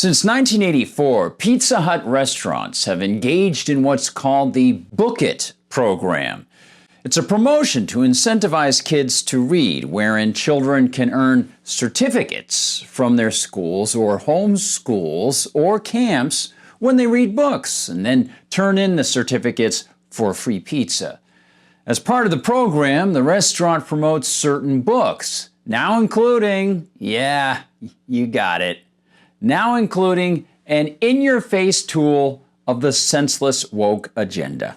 Since 1984, Pizza Hut restaurants have engaged in what's called the BookIt program. It's a promotion to incentivize kids to read, wherein children can earn certificates from their schools or home schools or camps when they read books, and then turn in the certificates for free pizza. As part of the program, the restaurant promotes certain books, now including, yeah, you got it, now including an in-your-face tool of the senseless woke agenda.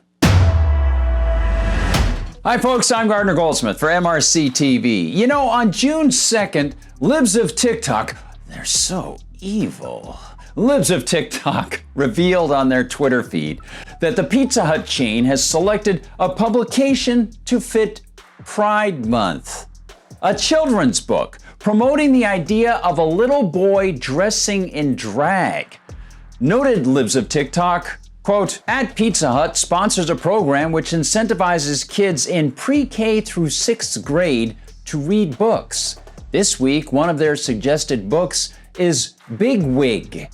Hi folks, I'm Gardner Goldsmith for MRC-TV. You know, on June 2nd, libs of TikTok, they're so evil. Libs of TikTok revealed on their Twitter feed that the Pizza Hut chain has selected a publication to fit Pride Month. A children's book promoting the idea of a little boy dressing in drag. Noted libs of TikTok, quote, "At Pizza Hut sponsors a program which incentivizes kids in pre-K through 6th grade to read books. This week, one of their suggested books is Big Wig,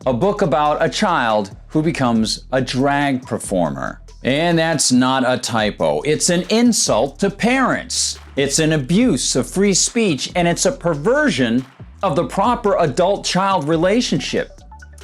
a book about a child who becomes a drag performer." And that's not a typo. It's an insult to parents. It's an abuse of free speech, and it's a perversion of the proper adult-child relationship.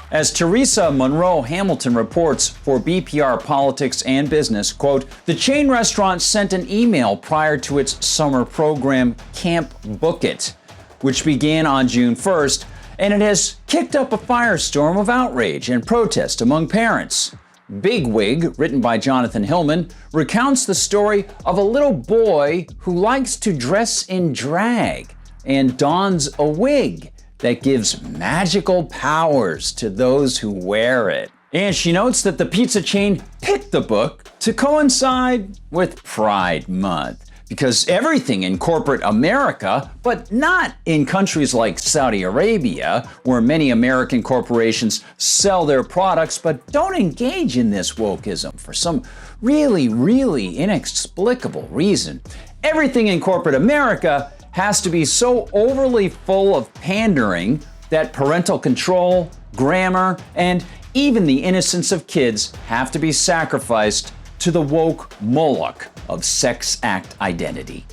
As Teresa Monroe Hamilton reports for BPR Politics and Business, quote, "The chain restaurant sent an email prior to its summer program, Camp BookIt, which began on June 1st, and it has kicked up a firestorm of outrage and protest among parents. Big Wig, written by Jonathan Hillman, recounts the story of a little boy who likes to dress in drag and dons a wig that gives magical powers to those who wear it." And she notes that the pizza chain picked the book to coincide with Pride Month, because everything in corporate America, but not in countries like Saudi Arabia, where many American corporations sell their products but don't engage in this wokeism for some really inexplicable reason. Everything in corporate America has to be so overly full of pandering that parental control, grammar, and even the innocence of kids have to be sacrificed to the woke Moloch of sex act identity.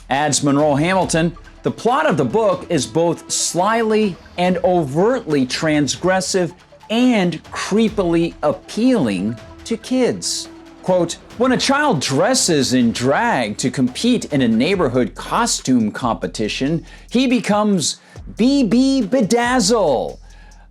Adds Monroe Hamilton, the plot of the book is both slyly and overtly transgressive and creepily appealing to kids. Quote, "When a child dresses in drag to compete in a neighborhood costume competition, he becomes BB Bedazzle.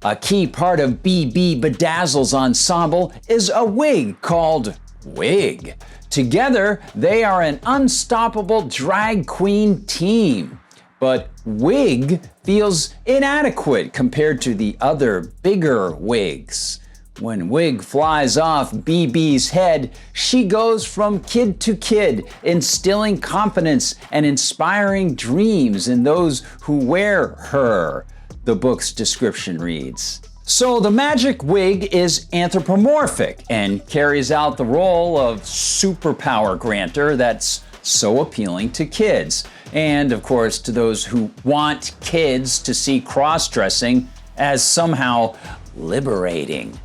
A key part of BB Bedazzle's ensemble is a wig called Wig. Together, they are an unstoppable drag queen team. But Wig feels inadequate compared to the other bigger wigs. When Wig flies off BB's head, she goes from kid to kid, instilling confidence and inspiring dreams in those who wear her," the book's description reads. So the magic wig is anthropomorphic and carries out the role of superpower granter that's so appealing to kids. And of course, to those who want kids to see cross-dressing as somehow liberating.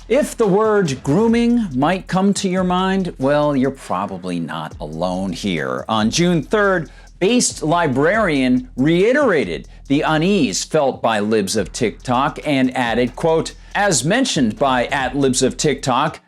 If the word grooming might come to your mind, well, you're probably not alone here. On June 3rd, Based Librarian reiterated the unease felt by libs of TikTok and added, quote, "As mentioned by @libs of TikTok,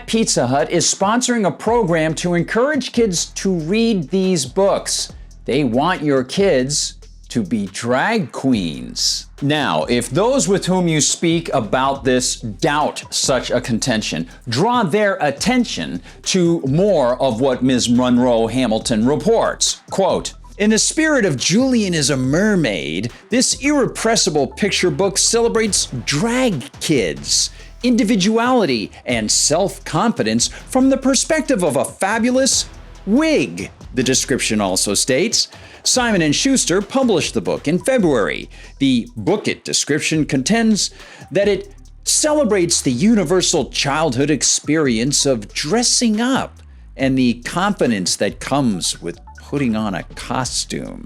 @Pizza Hut is sponsoring a program to encourage kids to read these books. They want your kids to be drag queens." Now, if those with whom you speak about this doubt such a contention, draw their attention to more of what Ms. Monroe Hamilton reports. Quote, "In the spirit of Julian is a mermaid, this irrepressible picture book celebrates drag kids, individuality, and self-confidence from the perspective of a fabulous wig," the description also states. Simon & Schuster published the book in February. The BookIt description contends that it celebrates the universal childhood experience of dressing up and the confidence that comes with putting on a costume.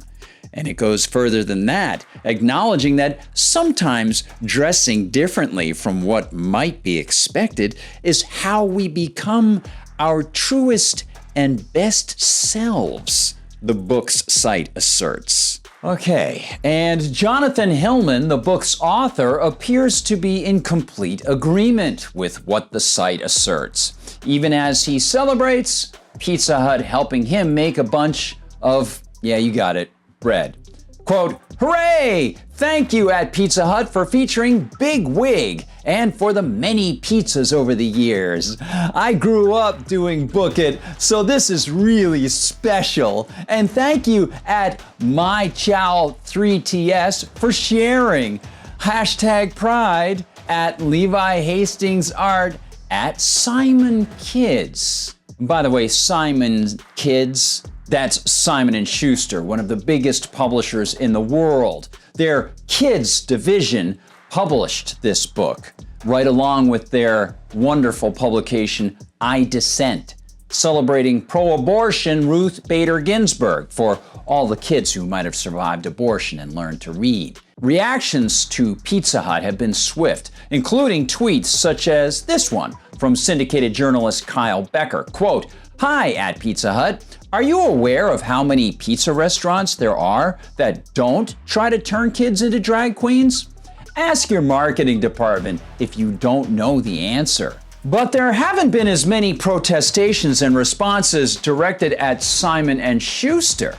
And it goes further than that, acknowledging that sometimes dressing differently from what might be expected is how we become our truest and best selves, the book's site asserts. Okay, and Jonathan Hillman, the book's author, appears to be in complete agreement with what the site asserts, even as he celebrates Pizza Hut helping him make a bunch of, yeah, you got it, bread. Quote, "Hooray! Thank you at Pizza Hut for featuring Big Wig and for the many pizzas over the years. I grew up doing BookIt, so this is really special. And thank you at MyChow3TS for sharing. Hashtag pride at Levi Hastings Art at Simon Kids." By the way, Simon Kids, that's Simon & Schuster, one of the biggest publishers in the world. Their kids division published this book, right along with their wonderful publication, I Dissent, celebrating pro-abortion Ruth Bader Ginsburg for all the kids who might have survived abortion and learned to read. Reactions to Pizza Hut have been swift, including tweets such as this one from syndicated journalist Kyle Becker. Quote, "Hi at Pizza Hut. Are you aware of how many pizza restaurants there are that don't try to turn kids into drag queens? Ask your marketing department if you don't know the answer." But there haven't been as many protestations and responses directed at Simon & Schuster.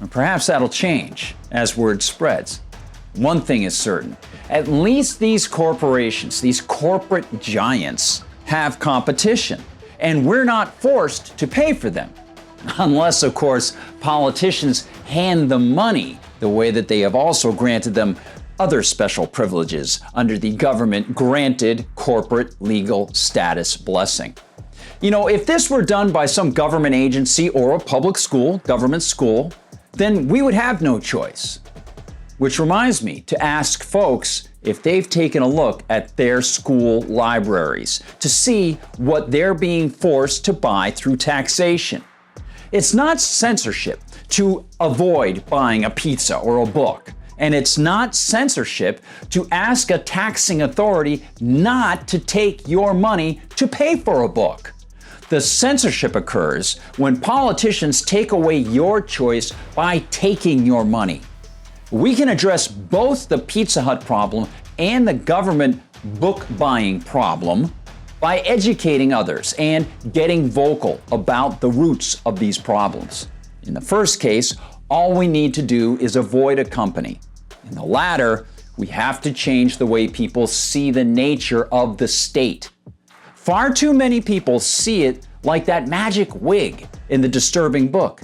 Or perhaps that'll change as word spreads. One thing is certain, at least these corporations, these corporate giants, have competition, and we're not forced to pay for them. Unless, of course, politicians hand them money, the way that they have also granted them other special privileges under the government-granted corporate legal status blessing. You know, if this were done by some government agency or a public school, government school, then we would have no choice. Which reminds me to ask folks if they've taken a look at their school libraries to see what they're being forced to buy through taxation. It's not censorship to avoid buying a pizza or a book. And it's not censorship to ask a taxing authority not to take your money to pay for a book. The censorship occurs when politicians take away your choice by taking your money. We can address both the Pizza Hut problem and the government book buying problem by educating others and getting vocal about the roots of these problems. In the first case, all we need to do is avoid a company. In the latter, we have to change the way people see the nature of the state. Far too many people see it like that magic wig in the disturbing book.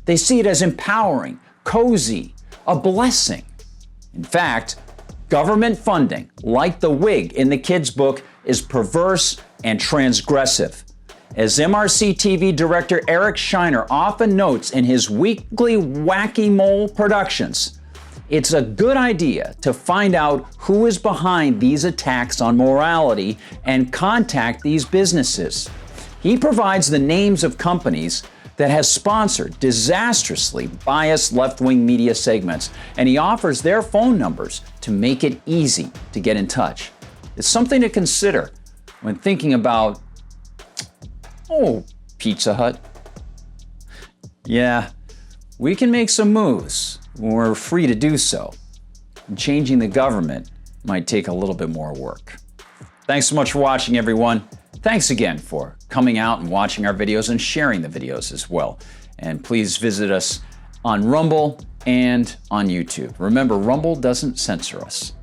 They see it as empowering, cozy, a blessing. In fact, government funding, like the wig in the kids' book, is perverse and transgressive. As MRC-TV director Eric Shiner often notes in his weekly Wacky Mole productions, it's a good idea to find out who is behind these attacks on morality and contact these businesses. He provides the names of companies that has sponsored disastrously biased left-wing media segments, and he offers their phone numbers to make it easy to get in touch. It's something to consider when thinking about, Pizza Hut. Yeah, we can make some moves when we're free to do so. And changing the government might take a little bit more work. Thanks so much for watching, everyone. Thanks again for coming out and watching our videos and sharing the videos as well. And please visit us on Rumble and on YouTube. Remember, Rumble doesn't censor us.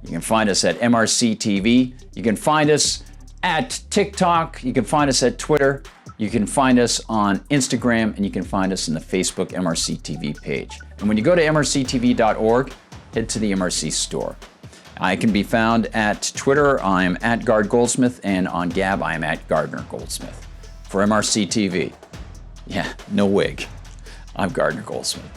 You can find us at MRC-TV. You can find us at TikTok. You can find us at Twitter. You can find us on Instagram, and you can find us in the Facebook MRC-TV page. And when you go to MRCTV.org, head to the MRC Store. I can be found at Twitter, I'm at Gard Goldsmith, and on Gab, I'm at Gardner Goldsmith. For MRC TV, yeah, no wig, I'm Gardner Goldsmith.